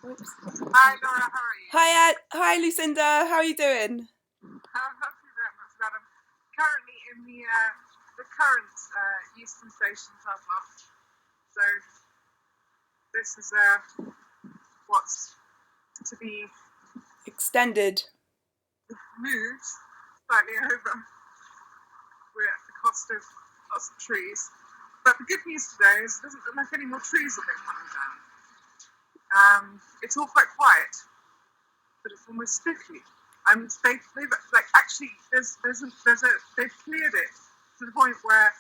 Oops. Hi Laura, how are you? Hi Lucinder, how are you doing? Not too bad, not too bad. I'm currently in the current Euston station car park. So this is what's to be Extended. moved slightly over. We're at the cost of lots of trees. But the good news today is it doesn't look like any more trees have been coming down. It's all quite quiet, but it's almost spooky. They've actually they've cleared it to the point where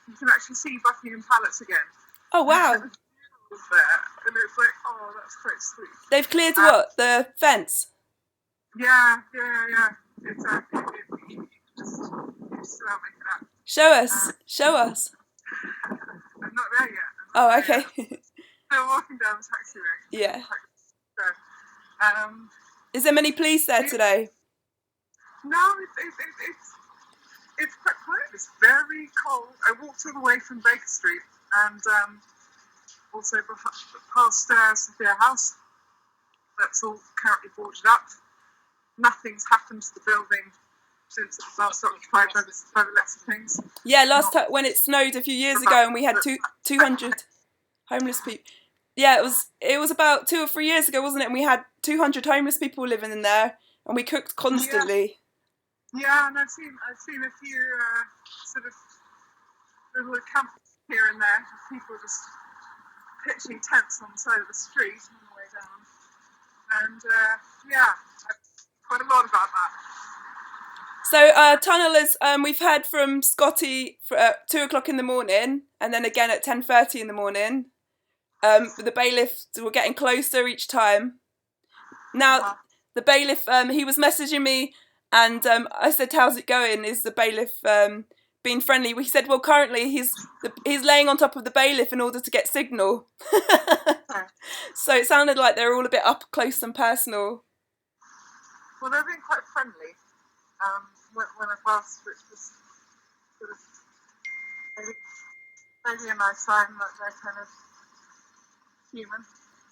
you can actually see Buckingham Palace again. Oh wow! There, and it's like, oh, that's quite sweet. They've cleared what? The fence? Yeah. It's you just about make it up. Show us. I'm not there yet. Oh, okay. Still walking down the taxiway. Yeah. So, is there many police there today? No, it's quite quiet. It's very cold. I walked all the way from Baker Street and also past Sophia House. That's all currently boarded up. Nothing's happened to the building since it was last occupied by the looks of things. Yeah, last time when it snowed a few years ago and we had 200 homeless people. Yeah, it was about 2 or 3 years ago, wasn't it? And we had 200 homeless people living in there, and we cooked constantly. Yeah, and I've seen a few sort of little camps here and there, people just pitching tents on the side of the street on the way down. And I've quite a lot about that. So tunnellers, we've heard from Scotty for 2 o'clock in the morning, and then again at 10:30 in the morning. The bailiffs were getting closer each time. Now, the bailiff, he was messaging me, and I said, "How's it going? Is the bailiff being friendly?" He said, "Well, currently he's laying on top of the bailiff in order to get signal." So it sounded like they're all a bit up close and personal. Well, they're being quite friendly. When I passed, which was sort of maybe a nice sign that they're kind of human.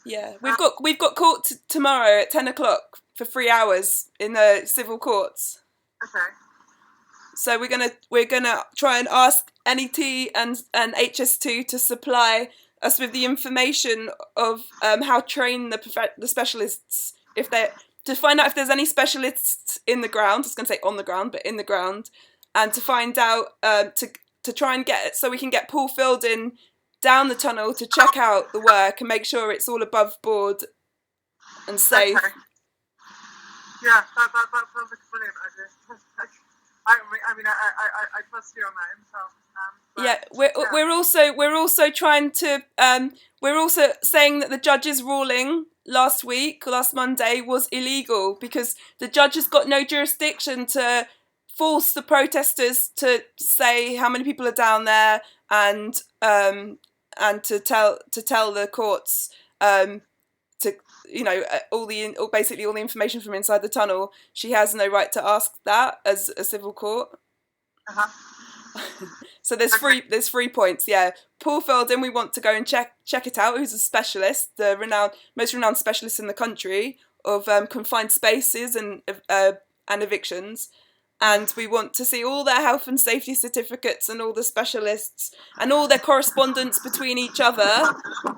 Yeah, we've got court tomorrow at 10 o'clock for 3 hours in the civil courts. Okay. So we're gonna try and ask NET and HS2 to supply us with the information of how to train the specialists to find out if there's any specialists in the ground. I was going to say on the ground, but in the ground, and to find out to try and get it so we can get Paul Faulding down the tunnel to check out the work and make sure it's all above board and safe. Okay. Yeah, that sounds like a brilliant idea. I trust you on that info. We're also trying to we're also saying that the judge's ruling last Monday was illegal because the judge has got no jurisdiction to force the protesters to say how many people are down there and to tell the courts basically all the information from inside the tunnel. She has no right to ask that as a civil court. So there's 3 points. Yeah, Paul Faulding, we want to go and check it out. Who's a specialist, the most renowned specialist in the country of confined spaces and evictions. And we want to see all their health and safety certificates and all the specialists and all their correspondence between each other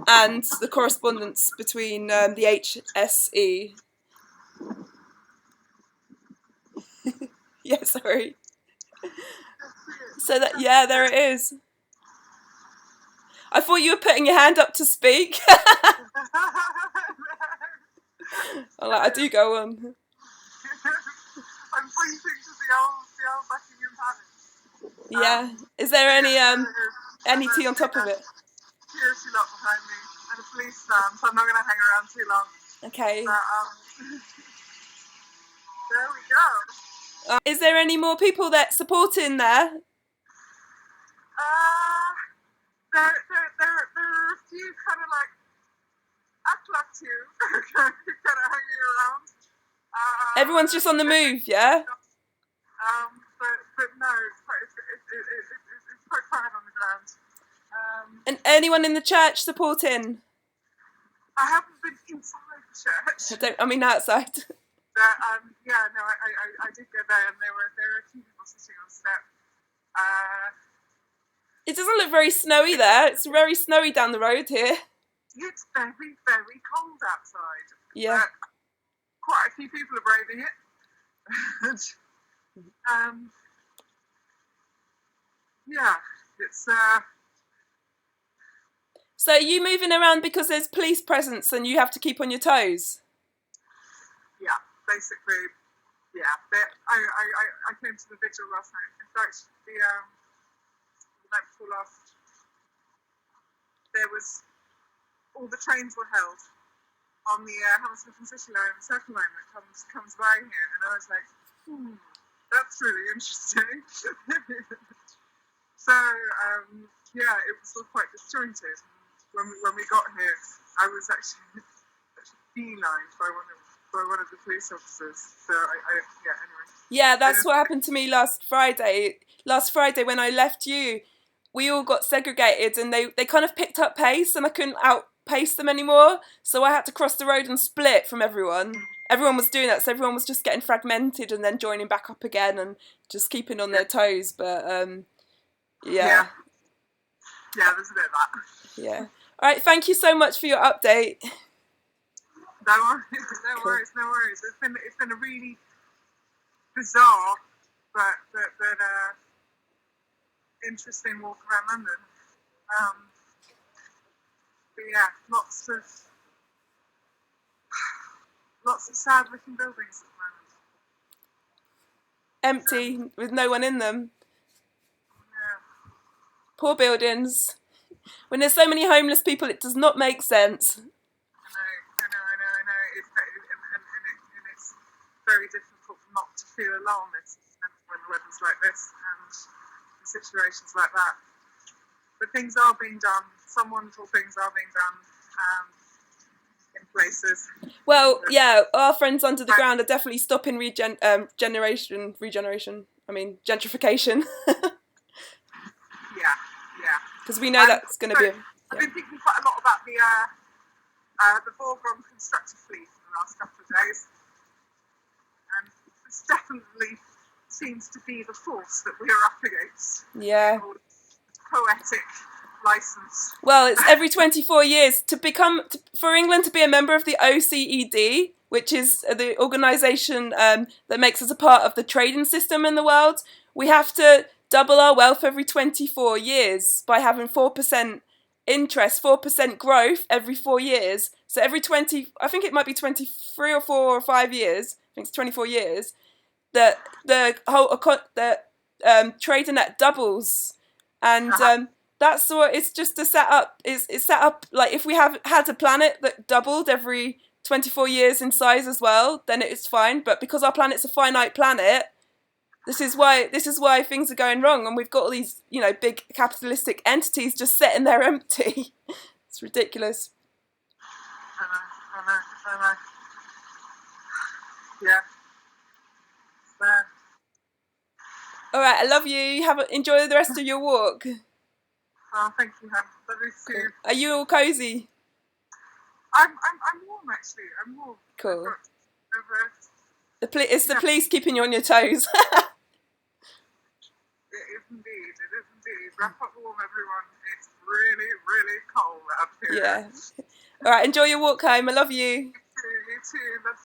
and the correspondence between the HSE. Yeah, sorry. So there it is. I thought you were putting your hand up to speak. I do go on. I'm pointing to the old Buckingham Palace. Yeah. Is there any tea on top of it? Security lot behind me and a police stand, so I'm not going to hang around too long. Okay. But, there we go. Is there any more people that supporting there? There are a few kind of like act like you, kind of hanging around. Everyone's just on the move, yeah? But no, it's quite quiet on the ground. And anyone in the church supporting? I haven't been inside the church. I mean outside. But yeah, no, I did go there, and there were a few people sitting on the step. It doesn't look very snowy there. It's very snowy down the road here. It's very, very cold outside. Yeah. Quite a few people are braving it. Yeah, it's. So are you moving around because there's police presence and you have to keep on your toes? Yeah, basically, yeah. I came to the vigil last night. In fact, the night before last, there was all the trains were held on the Hammersmith and City line, the Circle line that comes by here, and I was like, that's really interesting. So yeah, it was all quite disjointed. When we got here, I was actually beelined by one of the police officers. So yeah, anyway. Yeah, that's what happened to me last Friday. Last Friday when I left you, we all got segregated and they kind of picked up pace and I couldn't outpace them anymore. So I had to cross the road and split from everyone. Everyone was doing that, so everyone was just getting fragmented and then joining back up again and just keeping on their toes. But yeah. Yeah, there's a bit of that. Yeah. All right, thank you so much for your update. No worries. It's been a really bizarre but interesting walk around London. But yeah, lots of sad looking buildings at the moment. Empty, with no one in them. Yeah. Poor buildings. When there's so many homeless people, it does not make sense. I know. And it's very difficult not to feel alarmist when the weather's like this and in situations like that. But things are being done. Some wonderful things are being done in places. Well, yeah, our friends under the ground are definitely stopping gentrification. Yeah. Because we know that's going to be. I've been thinking quite a lot about the foreground constructor fleet in the last couple of days, and this definitely seems to be the force that we are up against. Yeah. Poetic license. Well, it's every 24 years for England to be a member of the OECD, which is the organisation that makes us a part of the trading system in the world. We have to double our wealth every 24 years by having 4% interest, 4% growth every 4 years. So every I think it might be 23 or 4 or 5 years, I think it's 24 years, that the whole trading net doubles. And that's what it's just a set up. It's set up like if we had a planet that doubled every 24 years in size as well, then it's fine. But because our planet's a finite planet, this is why things are going wrong, and we've got all these, big capitalistic entities just sitting there empty. It's ridiculous. I know. Yeah. All right, I love you. Enjoy the rest of your walk. Oh, thank you, hon. Love you too. Are you all cozy? I'm warm actually. I'm warm. Cool. It's the police keeping you on your toes. It is indeed. Wrap up warm, everyone. It's really, really cold out here. Yeah. All right, enjoy your walk home. I love you. You too. Love